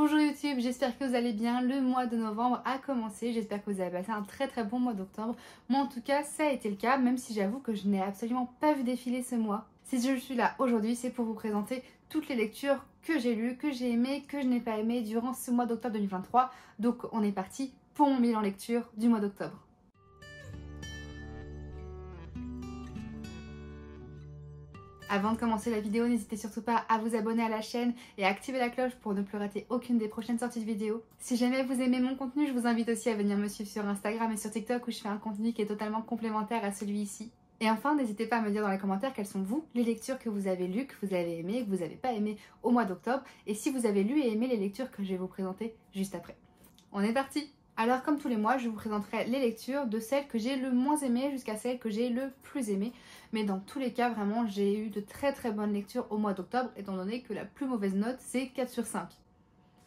Bonjour YouTube, j'espère que vous allez bien. Le mois de novembre a commencé, j'espère que vous avez passé un très bon mois d'octobre. Moi en tout cas ça a été le cas, même si j'avoue que je n'ai absolument pas vu défiler ce mois. Si je suis là aujourd'hui, c'est pour vous présenter toutes les lectures que j'ai lues, que j'ai aimées, que je n'ai pas aimées durant ce mois d'octobre 2023. Donc on est parti pour mon bilan lecture du mois d'octobre. Avant de commencer la vidéo, n'hésitez surtout pas à vous abonner à la chaîne et à activer la cloche pour ne plus rater aucune des prochaines sorties de vidéos. Si jamais vous aimez mon contenu, je vous invite aussi à venir me suivre sur Instagram et sur TikTok où je fais un contenu qui est totalement complémentaire à celui-ci. Et enfin, n'hésitez pas à me dire dans les commentaires quelles sont vous, les lectures que vous avez lues, que vous avez aimées, que vous n'avez pas aimées au mois d'octobre, et si vous avez lu et aimé les lectures que je vais vous présenter juste après. On est parti! Alors comme tous les mois, je vous présenterai les lectures de celles que j'ai le moins aimées jusqu'à celles que j'ai le plus aimées. Mais dans tous les cas, vraiment, j'ai eu de très bonnes lectures au mois d'octobre, étant donné que la plus mauvaise note, c'est 4 sur 5.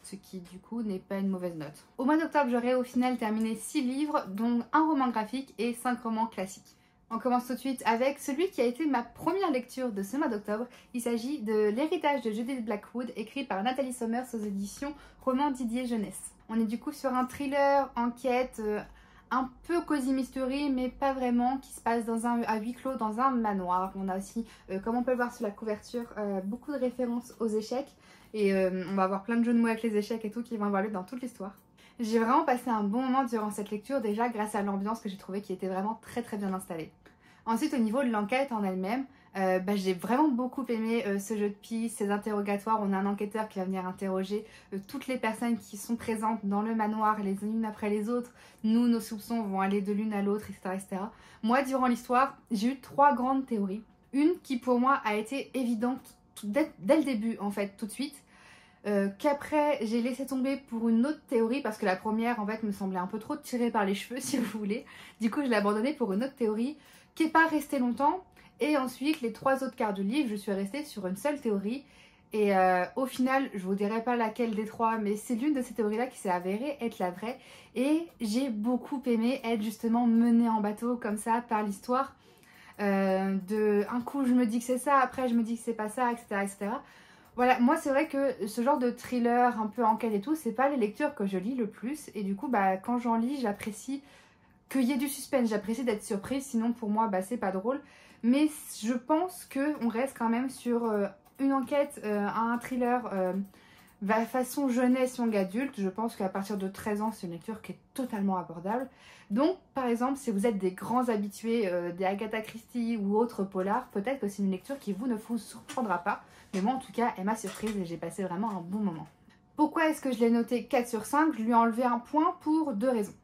Ce qui, du coup, n'est pas une mauvaise note. Au mois d'octobre, j'aurai au final terminé 6 livres, dont un roman graphique et 5 romans classiques. On commence tout de suite avec celui qui a été ma première lecture de ce mois d'octobre. Il s'agit de L'héritage de Judith Blackwood, écrit par Nathalie Sommers aux éditions Roman Didier Jeunesse. On est du coup sur un thriller, enquête, un peu cosy mystery, mais pas vraiment, qui se passe à huis clos dans un manoir. On a aussi, comme on peut le voir sur la couverture, beaucoup de références aux échecs. Et on va avoir plein de jeux de mots avec les échecs et tout qui vont avoir lieu dans toute l'histoire. J'ai vraiment passé un bon moment durant cette lecture, déjà grâce à l'ambiance que j'ai trouvée qui était vraiment très bien installée. Ensuite, au niveau de l'enquête en elle-même, j'ai vraiment beaucoup aimé ce jeu de pistes, ces interrogatoires. On a un enquêteur qui va venir interroger toutes les personnes qui sont présentes dans le manoir les unes après les autres. Nous, nos soupçons vont aller de l'une à l'autre, etc. Moi, durant l'histoire, j'ai eu 3 grandes théories. Une qui pour moi a été évidente dès le début, en fait, tout de suite. Qu'après j'ai laissé tomber pour une autre théorie parce que la première en fait me semblait un peu trop tirée par les cheveux si vous voulez. Du coup je l'ai abandonnée pour une autre théorie qui n'est pas restée longtemps. Et ensuite les 3 autres quarts du livre je suis restée sur une seule théorie. Et au final je vous dirai pas laquelle des 3 mais c'est l'une de ces théories là qui s'est avérée être la vraie. Et j'ai beaucoup aimé être justement menée en bateau comme ça par l'histoire. Un coup je me dis que c'est ça, après je me dis que c'est pas ça, etc. Voilà, moi c'est vrai que ce genre de thriller, un peu enquête et tout, c'est pas les lectures que je lis le plus. Et du coup, quand j'en lis, j'apprécie qu'il y ait du suspense, j'apprécie d'être surprise, sinon pour moi, c'est pas drôle. Mais je pense qu'on reste quand même sur une enquête, un thriller façon jeunesse, young adulte. Je pense qu'à partir de 13 ans, c'est une lecture qui est totalement abordable. Donc, par exemple, si vous êtes des grands habitués des Agatha Christie ou autres polars, peut-être que c'est une lecture qui ne vous surprendra pas. Mais moi, en tout cas, elle m'a surprise et j'ai passé vraiment un bon moment. Pourquoi est-ce que je l'ai noté 4 sur 5? Je lui ai enlevé un point pour 2 raisons.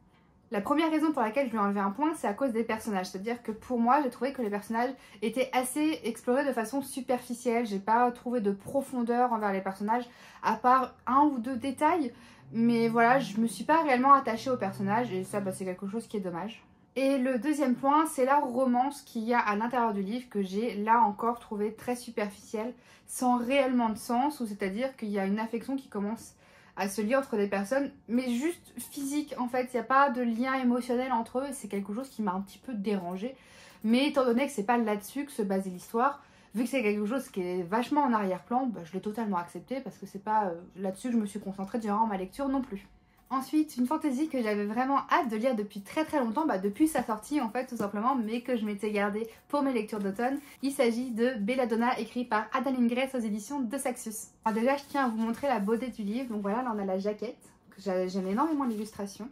La première raison pour laquelle je lui ai enlevé un point, c'est à cause des personnages. C'est-à-dire que pour moi, j'ai trouvé que les personnages étaient assez explorés de façon superficielle. J'ai pas trouvé de profondeur envers les personnages, à part 1 ou 2 détails. Mais voilà, je me suis pas réellement attachée aux personnages et ça, c'est quelque chose qui est dommage. Et le deuxième point, c'est la romance qu'il y a à l'intérieur du livre que j'ai là encore trouvé très superficielle, sans réellement de sens, ou c'est-à-dire qu'il y a une affection qui commence à se lier entre des personnes, mais juste physique en fait, il n'y a pas de lien émotionnel entre eux, et c'est quelque chose qui m'a un petit peu dérangée. Mais étant donné que c'est pas là-dessus que se basait l'histoire, vu que c'est quelque chose qui est vachement en arrière-plan, je l'ai totalement accepté parce que c'est pas là-dessus que je me suis concentrée durant ma lecture non plus. Ensuite, une fantaisie que j'avais vraiment hâte de lire depuis très longtemps, depuis sa sortie en fait tout simplement, mais que je m'étais gardée pour mes lectures d'automne. Il s'agit de Belladonna, écrit par Adaline Grace aux éditions de Saxius. Alors déjà, je tiens à vous montrer la beauté du livre. Donc voilà, là on a la jaquette, que j'aime énormément l'illustration.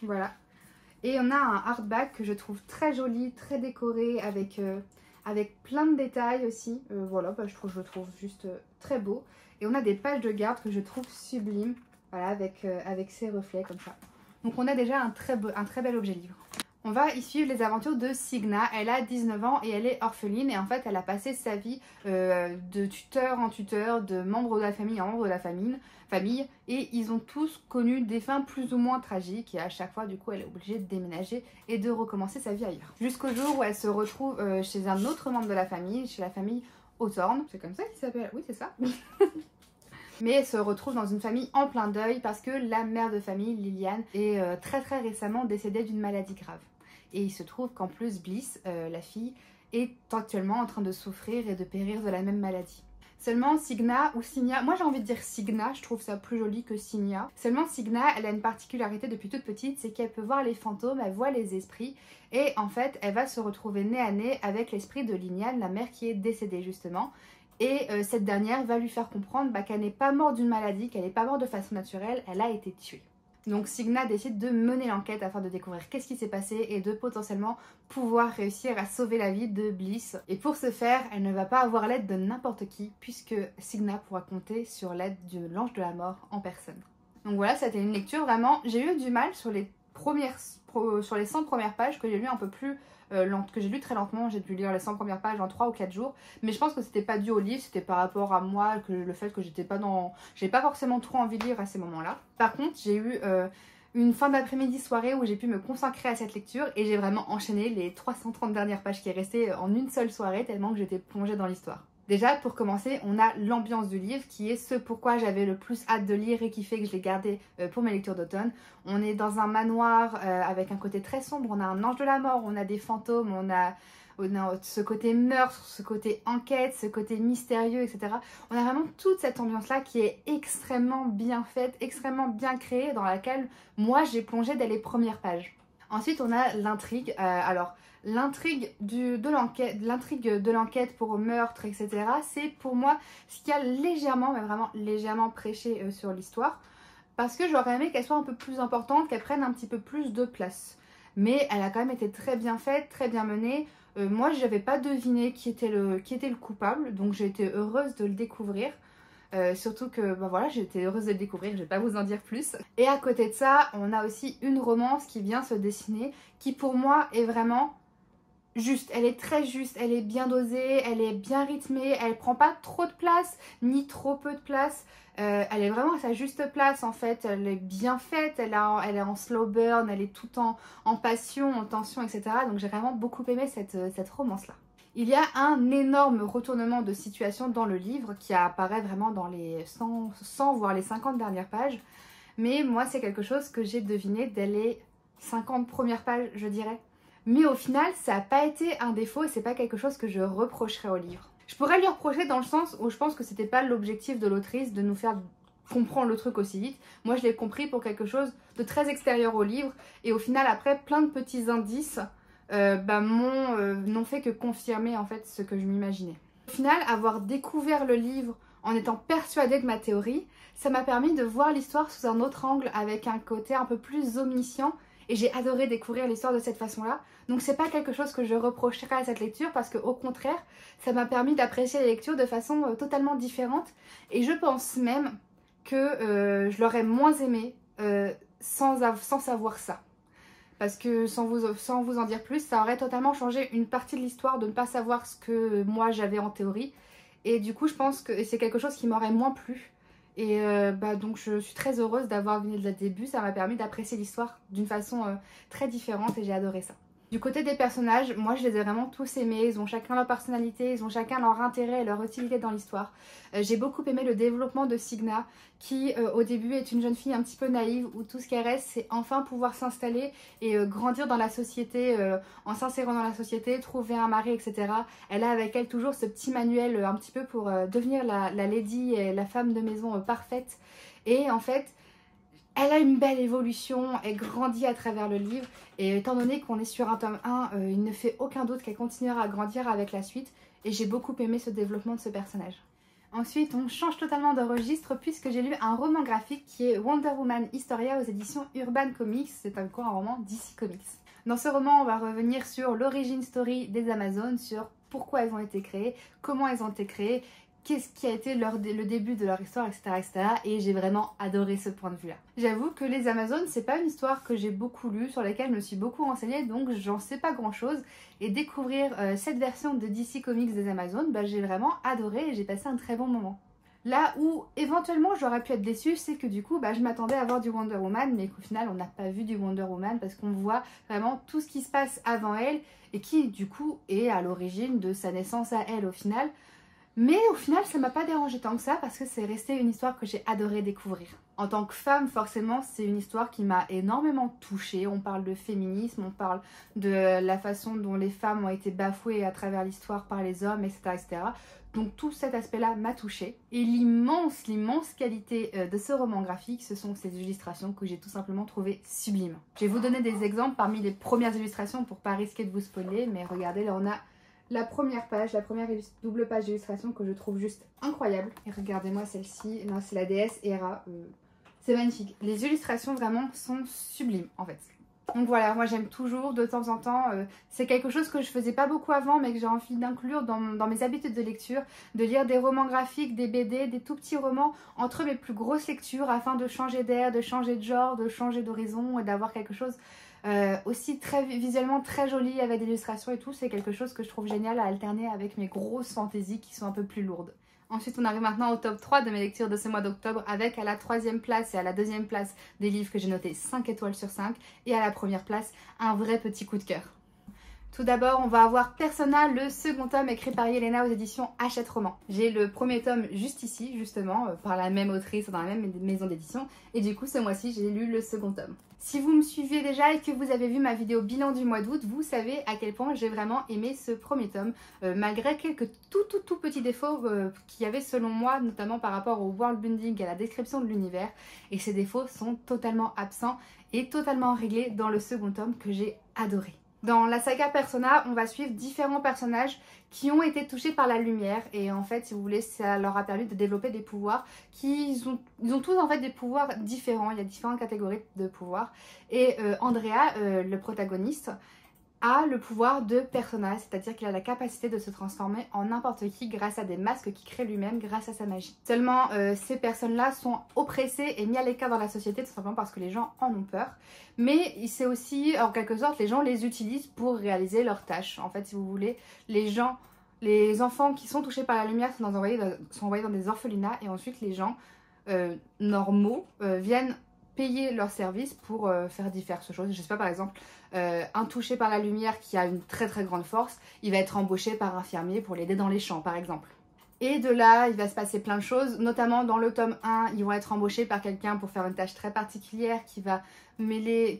Voilà. Et on a un hardback que je trouve très joli, très décoré, avec plein de détails aussi. Voilà, je le trouve juste très beau. Et on a des pages de garde que je trouve sublimes. Voilà, avec ses reflets comme ça. Donc on a déjà un très bel objet livre. On va y suivre les aventures de Signa. Elle a 19 ans et elle est orpheline. Et en fait, elle a passé sa vie de tuteur en tuteur, de membre de la famille en membre de la famille. Et ils ont tous connu des fins plus ou moins tragiques. Et à chaque fois, du coup, elle est obligée de déménager et de recommencer sa vie ailleurs. Jusqu'au jour où elle se retrouve chez un autre membre de la famille, chez la famille Hawthorne. C'est comme ça qu'il s'appelle? Oui, c'est ça. Mais elle se retrouve dans une famille en plein deuil parce que la mère de famille, Liliane, est très récemment décédée d'une maladie grave. Et il se trouve qu'en plus Bliss, la fille, est actuellement en train de souffrir et de périr de la même maladie. Seulement Signa ou Signa, moi j'ai envie de dire Signa, je trouve ça plus joli que Signa. Seulement Signa, elle a une particularité depuis toute petite, c'est qu'elle peut voir les fantômes, elle voit les esprits et en fait elle va se retrouver nez à nez avec l'esprit de Liliane, la mère qui est décédée justement. Et cette dernière va lui faire comprendre qu'elle n'est pas morte d'une maladie, qu'elle n'est pas morte de façon naturelle, elle a été tuée. Donc Signa décide de mener l'enquête afin de découvrir qu'est-ce qui s'est passé et de potentiellement pouvoir réussir à sauver la vie de Bliss. Et pour ce faire, elle ne va pas avoir l'aide de n'importe qui puisque Signa pourra compter sur l'aide de l'ange de la mort en personne. Donc voilà, c'était une lecture vraiment... J'ai eu du mal sur les 100 premières pages que j'ai lu un peu plus lente, que j'ai lu très lentement. J'ai dû lire les 100 premières pages en 3 ou 4 jours. Mais je pense que c'était pas dû au livre, c'était par rapport à moi, que le fait que j'étais pas dans... J'ai pas forcément trop envie de lire à ces moments-là. Par contre, j'ai eu une fin d'après-midi soirée où j'ai pu me consacrer à cette lecture et j'ai vraiment enchaîné les 330 dernières pages qui restaient en une seule soirée tellement que j'étais plongée dans l'histoire. Déjà, pour commencer, on a l'ambiance du livre qui est ce pourquoi j'avais le plus hâte de lire et qui fait que je l'ai gardé pour mes lectures d'automne. On est dans un manoir avec un côté très sombre, on a un ange de la mort, on a des fantômes, on a ce côté meurtre, ce côté enquête, ce côté mystérieux, etc. On a vraiment toute cette ambiance-là qui est extrêmement bien faite, extrêmement bien créée, dans laquelle moi j'ai plongé dès les premières pages. Ensuite, on a l'intrigue. L'intrigue de l'enquête pour meurtre, etc. C'est pour moi ce qui a légèrement, mais vraiment légèrement prêché sur l'histoire. Parce que j'aurais aimé qu'elle soit un peu plus importante, qu'elle prenne un petit peu plus de place. Mais elle a quand même été très bien faite, très bien menée. Moi, je n'avais pas deviné qui était le coupable, donc j'ai été heureuse de le découvrir. Surtout que voilà, j'étais heureuse de le découvrir, je vais pas vous en dire plus. Et à côté de ça, on a aussi une romance qui vient se dessiner, qui pour moi est vraiment juste. Elle est très juste, elle est bien dosée, elle est bien rythmée, elle prend pas trop de place, ni trop peu de place. Elle est vraiment à sa juste place en fait, elle est bien faite, elle est en slow burn, elle est tout en passion, en tension, etc. Donc j'ai vraiment beaucoup aimé cette romance-là. Il y a un énorme retournement de situation dans le livre qui apparaît vraiment dans les 100 voire les 50 dernières pages. Mais moi, c'est quelque chose que j'ai deviné dès les 50 premières pages, je dirais. Mais au final, ça n'a pas été un défaut et c'est pas quelque chose que je reprocherais au livre. Je pourrais lui reprocher dans le sens où je pense que c'était pas l'objectif de l'autrice de nous faire comprendre le truc aussi vite. Moi, je l'ai compris pour quelque chose de très extérieur au livre et au final, après, plein de petits indices n'ont fait que confirmer en fait ce que je m'imaginais. Au final, avoir découvert le livre en étant persuadée de ma théorie, ça m'a permis de voir l'histoire sous un autre angle avec un côté un peu plus omniscient et j'ai adoré découvrir l'histoire de cette façon-là. Donc c'est pas quelque chose que je reprocherais à cette lecture parce qu'au contraire, ça m'a permis d'apprécier la lecture de façon totalement différente et je pense même que je l'aurais moins aimé sans savoir ça. Parce que sans vous en dire plus, ça aurait totalement changé une partie de l'histoire de ne pas savoir ce que moi j'avais en théorie. Et du coup, je pense que c'est quelque chose qui m'aurait moins plu. Et donc je suis très heureuse d'avoir venu dès le début. Ça m'a permis d'apprécier l'histoire d'une façon très différente et j'ai adoré ça. Du côté des personnages, moi je les ai vraiment tous aimés, ils ont chacun leur personnalité, ils ont chacun leur intérêt et leur utilité dans l'histoire. J'ai beaucoup aimé le développement de Signa qui au début est une jeune fille un petit peu naïve où tout ce qu'elle reste c'est enfin pouvoir s'installer et grandir dans la société, en s'insérant dans la société, trouver un mari, etc. Elle a avec elle toujours ce petit manuel un petit peu pour devenir la lady et la femme de maison parfaite et en fait elle a une belle évolution, elle grandit à travers le livre et étant donné qu'on est sur un tome 1, il ne fait aucun doute qu'elle continuera à grandir avec la suite et j'ai beaucoup aimé ce développement de ce personnage. Ensuite, on change totalement de registre puisque j'ai lu un roman graphique qui est Wonder Woman Historia aux éditions Urban Comics, c'est un roman DC Comics. Dans ce roman, on va revenir sur l'origin story des Amazones, sur pourquoi elles ont été créées, comment elles ont été créées, qu'est-ce qui a été le début de leur histoire, etc. etc. Et j'ai vraiment adoré ce point de vue-là. J'avoue que les Amazones, c'est pas une histoire que j'ai beaucoup lue, sur laquelle je me suis beaucoup renseignée, donc j'en sais pas grand-chose. Et découvrir cette version de DC Comics des Amazones, j'ai vraiment adoré et j'ai passé un très bon moment. Là où éventuellement j'aurais pu être déçue, c'est que du coup je m'attendais à voir du Wonder Woman, mais qu'au final on n'a pas vu du Wonder Woman parce qu'on voit vraiment tout ce qui se passe avant elle et qui du coup est à l'origine de sa naissance à elle au final. Mais au final, ça m'a pas dérangé tant que ça parce que c'est resté une histoire que j'ai adoré découvrir. En tant que femme, forcément, c'est une histoire qui m'a énormément touchée. On parle de féminisme, on parle de la façon dont les femmes ont été bafouées à travers l'histoire par les hommes, etc. etc. Donc tout cet aspect-là m'a touchée. Et l'immense qualité de ce roman graphique, ce sont ces illustrations que j'ai tout simplement trouvées sublimes. Je vais vous donner des exemples parmi les premières illustrations pour pas risquer de vous spoiler, mais regardez, là on a la première page, la première double page d'illustration que je trouve juste incroyable. Et regardez-moi celle-ci, non c'est la déesse Hera, c'est magnifique. Les illustrations vraiment sont sublimes en fait. Donc voilà, moi j'aime toujours de temps en temps, c'est quelque chose que je faisais pas beaucoup avant mais que j'ai envie d'inclure dans mes habitudes de lecture, de lire des romans graphiques, des BD, des tout petits romans entre mes plus grosses lectures afin de changer d'air, de changer de genre, de changer d'horizon et d'avoir quelque chose aussi visuellement très joli avec des illustrations et tout. C'est quelque chose que je trouve génial à alterner avec mes grosses fantaisies qui sont un peu plus lourdes. Ensuite, on arrive maintenant au top 3 de mes lectures de ce mois d'octobre avec à la 3e place et à la 2e place des livres que j'ai notés 5 étoiles sur 5 et à la première place, un vrai petit coup de cœur. Tout d'abord, on va avoir Persona, le second tome écrit par Yelena aux éditions Hachette Roman. J'ai le premier tome juste ici, justement, par la même autrice dans la même maison d'édition. Et du coup, ce mois-ci, j'ai lu le second tome. Si vous me suivez déjà et que vous avez vu ma vidéo bilan du mois d'août, vous savez à quel point j'ai vraiment aimé ce premier tome, malgré quelques tout petits défauts qu'il y avait selon moi, notamment par rapport au world building et à la description de l'univers. Et ces défauts sont totalement absents et totalement réglés dans le second tome que j'ai adoré. Dans la saga Persona, on va suivre différents personnages qui ont été touchés par la lumière et en fait, si vous voulez, ça leur a permis de développer des pouvoirs ils ont tous en fait des pouvoirs différents, il y a différentes catégories de pouvoirs et Andrea, le protagoniste, a le pouvoir de Persona, c'est-à-dire qu'il a la capacité de se transformer en n'importe qui grâce à des masques qu'il crée lui-même grâce à sa magie. Seulement, ces personnes-là sont oppressées et mises à l'écart dans la société tout simplement parce que les gens en ont peur. Mais c'est aussi, en quelque sorte, les gens les utilisent pour réaliser leurs tâches. En fait, si vous voulez, les enfants qui sont touchés par la lumière sont envoyés dans des orphelinats et ensuite les gens normaux viennent payer leurs services pour faire diverses choses. Je sais pas, par exemple, un touché par la lumière qui a une très grande force, il va être embauché par un fermier pour l'aider dans les champs, par exemple. Et de là, il va se passer plein de choses, notamment dans le tome 1, ils vont être embauchés par quelqu'un pour faire une tâche très particulière qui va mêler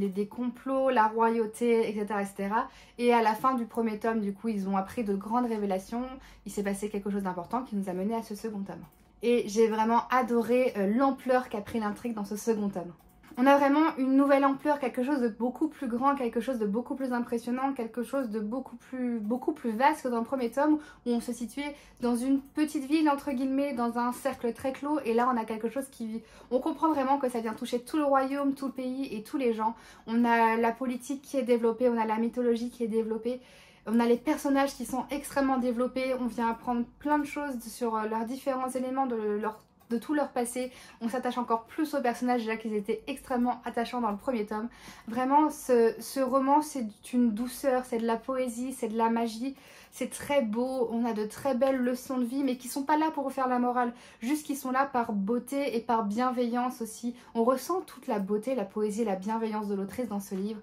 des complots, la royauté, etc., etc. Et à la fin du premier tome, du coup, ils ont appris de grandes révélations, il s'est passé quelque chose d'important qui nous a mené à ce second tome. Et j'ai vraiment adoré l'ampleur qu'a pris l'intrigue dans ce second tome. On a vraiment une nouvelle ampleur, quelque chose de beaucoup plus grand, quelque chose de beaucoup plus impressionnant, quelque chose de beaucoup plus vaste que dans le premier tome où on se situait dans une petite ville entre guillemets, dans un cercle très clos et là on a quelque chose qui... On comprend vraiment que ça vient toucher tout le royaume, tout le pays et tous les gens. On a la politique qui est développée, on a la mythologie qui est développée. On a les personnages qui sont extrêmement développés, on vient apprendre plein de choses sur leurs différents éléments de tout leur passé. On s'attache encore plus aux personnages déjà qu'ils étaient extrêmement attachants dans le premier tome. Vraiment, ce roman, c'est une douceur, c'est de la poésie, c'est de la magie. C'est très beau, on a de très belles leçons de vie, mais qui sont pas là pour vous faire la morale. Juste qu'ils sont là par beauté et par bienveillance aussi. On ressent toute la beauté, la poésie et la bienveillance de l'autrice dans ce livre.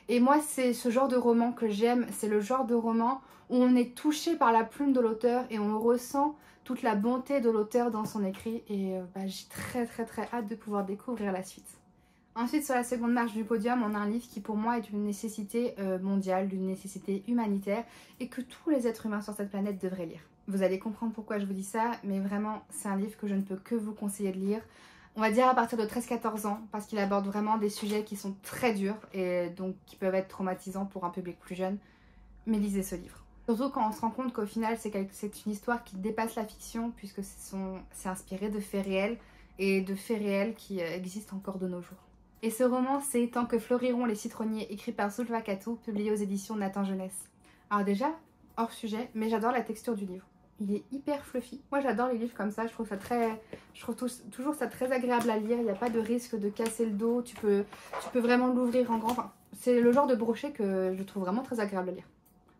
Et moi, c'est ce genre de roman que j'aime. C'est le genre de roman où on est touché par la plume de l'auteur et on ressent toute la bonté de l'auteur dans son écrit. Et j'ai très hâte de pouvoir découvrir la suite. Ensuite, sur la seconde marche du podium, on a un livre qui pour moi est une nécessité mondiale, d'une nécessité humanitaire et que tous les êtres humains sur cette planète devraient lire. Vous allez comprendre pourquoi je vous dis ça, mais vraiment, c'est un livre que je ne peux que vous conseiller de lire. On va dire à partir de 13-14 ans, parce qu'il aborde vraiment des sujets qui sont très durs et donc qui peuvent être traumatisants pour un public plus jeune. Mais lisez ce livre. Surtout quand on se rend compte qu'au final, c'est une histoire qui dépasse la fiction, puisque c'est inspiré de faits réels et de faits réels qui existent encore de nos jours. Et ce roman, c'est Tant que fleuriront les citronniers, écrit par Zulfa Katou, publié aux éditions Nathan Jeunesse. Alors déjà, hors sujet, mais j'adore la texture du livre. Il est hyper fluffy. Moi j'adore les livres comme ça, je trouve toujours ça très agréable à lire, il n'y a pas de risque de casser le dos, tu peux vraiment l'ouvrir en grand. Enfin, c'est le genre de brochet que je trouve vraiment très agréable à lire.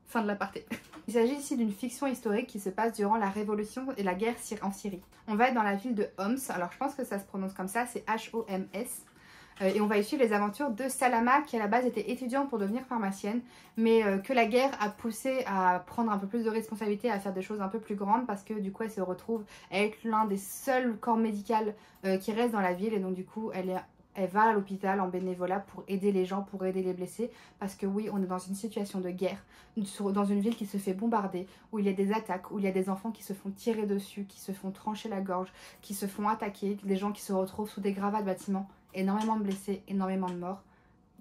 Fin de l'aparté. Il s'agit ici d'une fiction historique qui se passe durant la révolution et la guerre en Syrie. On va être dans la ville de Homs, alors je pense que ça se prononce comme ça, c'est H-O-M-S. Et on va y suivre les aventures de Salama qui à la base était étudiante pour devenir pharmacienne, mais que la guerre a poussé à prendre un peu plus de responsabilités, à faire des choses un peu plus grandes parce que du coup elle se retrouve à être l'un des seuls corps médicaux qui reste dans la ville et donc du coup elle va à l'hôpital en bénévolat pour aider les gens, pour aider les blessés. Parce que oui, on est dans une situation de guerre, dans une ville qui se fait bombarder, où il y a des attaques, où il y a des enfants qui se font tirer dessus, qui se font trancher la gorge, qui se font attaquer, des gens qui se retrouvent sous des gravats de bâtiments. Énormément de blessés, énormément de morts.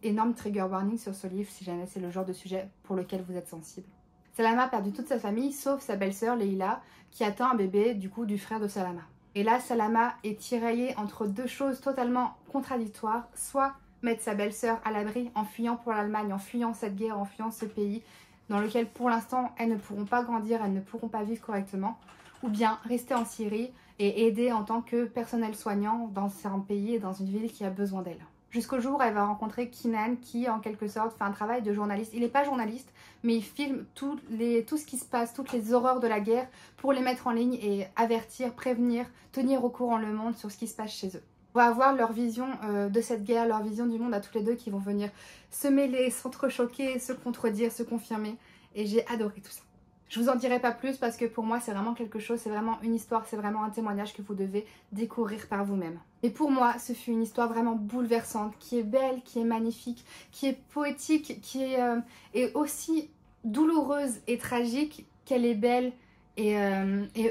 Énorme trigger warning sur ce livre si jamais c'est le genre de sujet pour lequel vous êtes sensible. Salama a perdu toute sa famille, sauf sa belle-sœur Leila, qui attend un bébé du coup du frère de Salama. Et là, Salama est tiraillée entre deux choses totalement contradictoires. Soit mettre sa belle-sœur à l'abri en fuyant pour l'Allemagne, en fuyant cette guerre, en fuyant ce pays dans lequel pour l'instant elles ne pourront pas grandir, elles ne pourront pas vivre correctement. Ou bien rester en Syrie et aider en tant que personnel soignant dans un pays et dans une ville qui a besoin d'elle. Jusqu'au jour où elle va rencontrer Kinan qui en quelque sorte fait un travail de journaliste. Il n'est pas journaliste mais il filme tout ce qui se passe, toutes les horreurs de la guerre pour les mettre en ligne et avertir, prévenir, tenir au courant le monde sur ce qui se passe chez eux. On va avoir leur vision de cette guerre, leur vision du monde à tous les deux qui vont venir se mêler, s'entrechoquer, se contredire, se confirmer et j'ai adoré tout ça. Je vous en dirai pas plus parce que pour moi c'est vraiment quelque chose, c'est vraiment une histoire, c'est vraiment un témoignage que vous devez découvrir par vous-même. Et pour moi ce fut une histoire vraiment bouleversante, qui est belle, qui est magnifique, qui est poétique, qui est aussi douloureuse et tragique qu'elle est belle et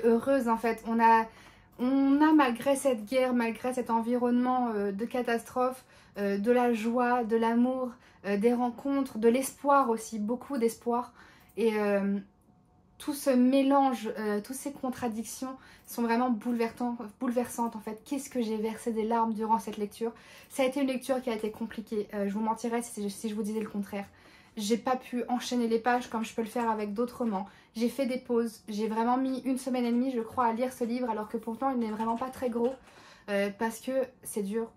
heureuse en fait. On a malgré cette guerre, malgré cet environnement de catastrophe, de la joie, de l'amour, des rencontres, de l'espoir aussi, beaucoup d'espoir et tout ce mélange, toutes ces contradictions sont vraiment bouleversantes en fait. Qu'est-ce que j'ai versé des larmes durant cette lecture. Ça a été une lecture qui a été compliquée, je vous mentirais si je vous disais le contraire. J'ai pas pu enchaîner les pages comme je peux le faire avec d'autres romans. J'ai fait des pauses, j'ai vraiment mis 1 semaine et demie je crois à lire ce livre alors que pourtant il n'est vraiment pas très gros parce que c'est dur.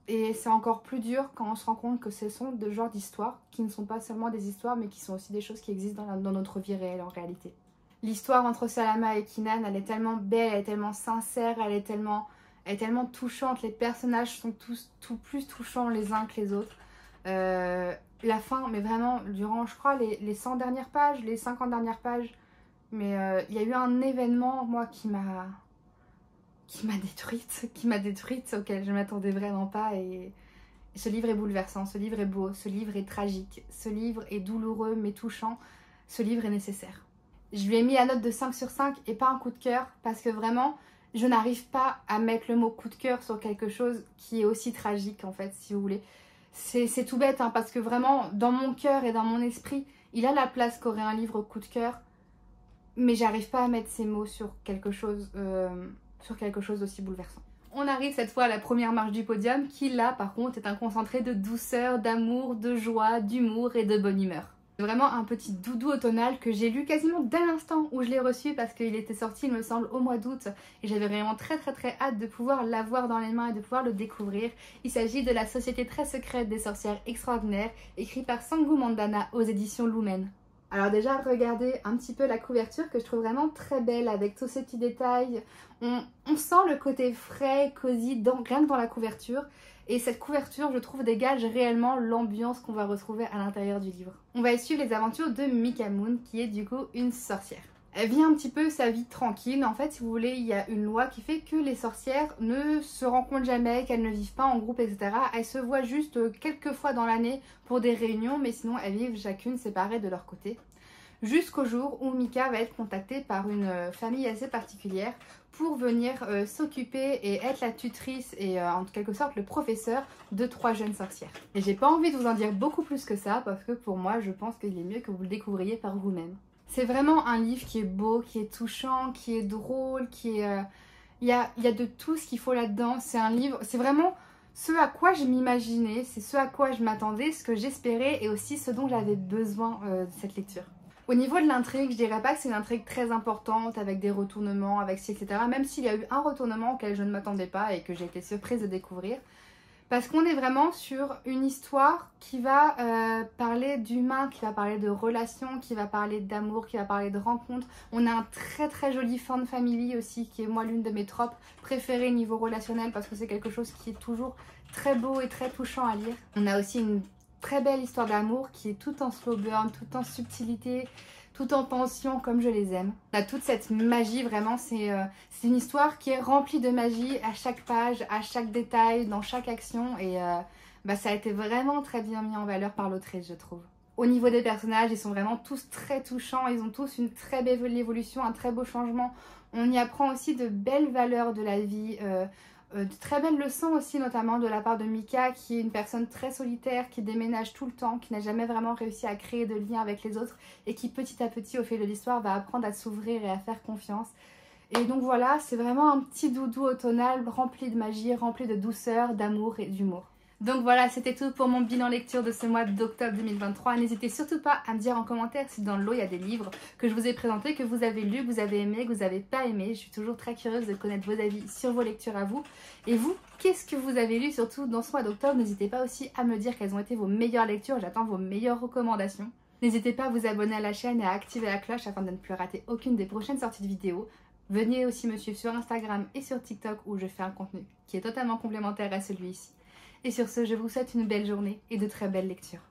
Et c'est encore plus dur quand on se rend compte que ce sont de genres d'histoires qui ne sont pas seulement des histoires mais qui sont aussi des choses qui existent dans notre vie réelle en réalité. L'histoire entre Salama et Kinan, elle est tellement belle, elle est tellement sincère, elle est tellement touchante. Les personnages sont tous plus touchants les uns que les autres. La fin, mais vraiment, durant, je crois, les 100 dernières pages, les 50 dernières pages, mais il y a eu un événement, moi, qui m'a détruite, auquel je ne m'attendais vraiment pas. Et ce livre est bouleversant, ce livre est beau, ce livre est tragique, ce livre est douloureux mais touchant, ce livre est nécessaire. Je lui ai mis la note de 5 sur 5 et pas un coup de cœur parce que vraiment, je n'arrive pas à mettre le mot coup de cœur sur quelque chose qui est aussi tragique en fait, si vous voulez. C'est tout bête hein, parce que vraiment, dans mon cœur et dans mon esprit, il a la place qu'aurait un livre coup de cœur, mais j'arrive pas à mettre ces mots sur quelque chose d'aussi bouleversant. On arrive cette fois à la première marche du podium qui là par contre est un concentré de douceur, d'amour, de joie, d'humour et de bonne humeur. C'est vraiment un petit doudou automnal que j'ai lu quasiment dès l'instant où je l'ai reçu parce qu'il était sorti il me semble au mois d'août et j'avais vraiment très hâte de pouvoir l'avoir dans les mains et de pouvoir le découvrir. Il s'agit de La Société très secrète des sorcières extraordinaires écrit par Sangu Mandana aux éditions Lumen. Alors déjà regardez un petit peu la couverture que je trouve vraiment très belle avec tous ces petits détails. On sent le côté frais, cosy rien que dans la couverture. Et cette couverture, je trouve, dégage réellement l'ambiance qu'on va retrouver à l'intérieur du livre. On va y suivre les aventures de Mika Moon, qui est du coup une sorcière. Elle vit un petit peu sa vie tranquille. En fait, si vous voulez, il y a une loi qui fait que les sorcières ne se rencontrent jamais, qu'elles ne vivent pas en groupe, etc. Elles se voient juste quelques fois dans l'année pour des réunions, mais sinon elles vivent chacune séparées de leur côté. Jusqu'au jour où Mika va être contactée par une famille assez particulière pour venir s'occuper et être la tutrice et en quelque sorte le professeur de 3 jeunes sorcières. Et j'ai pas envie de vous en dire beaucoup plus que ça parce que pour moi je pense qu'il est mieux que vous le découvriez par vous-même. C'est vraiment un livre qui est beau, qui est touchant, qui est drôle, qui est... Il y a de tout ce qu'il faut là-dedans. C'est un livre, c'est vraiment ce à quoi je m'imaginais, c'est ce à quoi je m'attendais, ce que j'espérais et aussi ce dont j'avais besoin de cette lecture. Au niveau de l'intrigue, je dirais pas que c'est une intrigue très importante avec des retournements, avec ci, etc. Même s'il y a eu un retournement auquel je ne m'attendais pas et que j'ai été surprise de découvrir. Parce qu'on est vraiment sur une histoire qui va parler d'humain, qui va parler de relations, qui va parler d'amour, qui va parler de rencontres. On a un très joli fan family aussi, qui est moi l'une de mes tropes préférées niveau relationnel, parce que c'est quelque chose qui est toujours très beau et très touchant à lire. On a aussi une très belle histoire d'amour qui est tout en slow burn, tout en subtilité, tout en tension comme je les aime. On a toute cette magie, vraiment, c'est une histoire qui est remplie de magie à chaque page, à chaque détail, dans chaque action, et ça a été vraiment très bien mis en valeur par l'autrice, je trouve. Au niveau des personnages, ils sont vraiment tous très touchants, ils ont tous une très belle évolution, un très beau changement. On y apprend aussi de belles valeurs de la vie, de très belles leçons aussi, notamment de la part de Mika, qui est une personne très solitaire, qui déménage tout le temps, qui n'a jamais vraiment réussi à créer de liens avec les autres et qui petit à petit au fil de l'histoire va apprendre à s'ouvrir et à faire confiance. Et donc voilà, c'est vraiment un petit doudou automnal rempli de magie, rempli de douceur, d'amour et d'humour. Donc voilà, c'était tout pour mon bilan lecture de ce mois d'octobre 2023. N'hésitez surtout pas à me dire en commentaire si dans le lot il y a des livres que je vous ai présentés, que vous avez lus, que vous avez aimé, que vous n'avez pas aimé. Je suis toujours très curieuse de connaître vos avis sur vos lectures à vous. Et vous, qu'est-ce que vous avez lu surtout dans ce mois d'octobre? N'hésitez pas aussi à me dire quelles ont été vos meilleures lectures. J'attends vos meilleures recommandations. N'hésitez pas à vous abonner à la chaîne et à activer la cloche afin de ne plus rater aucune des prochaines sorties de vidéos. Venez aussi me suivre sur Instagram et sur TikTok où je fais un contenu qui est totalement complémentaire à celui-ci. Et sur ce, je vous souhaite une belle journée et de très belles lectures.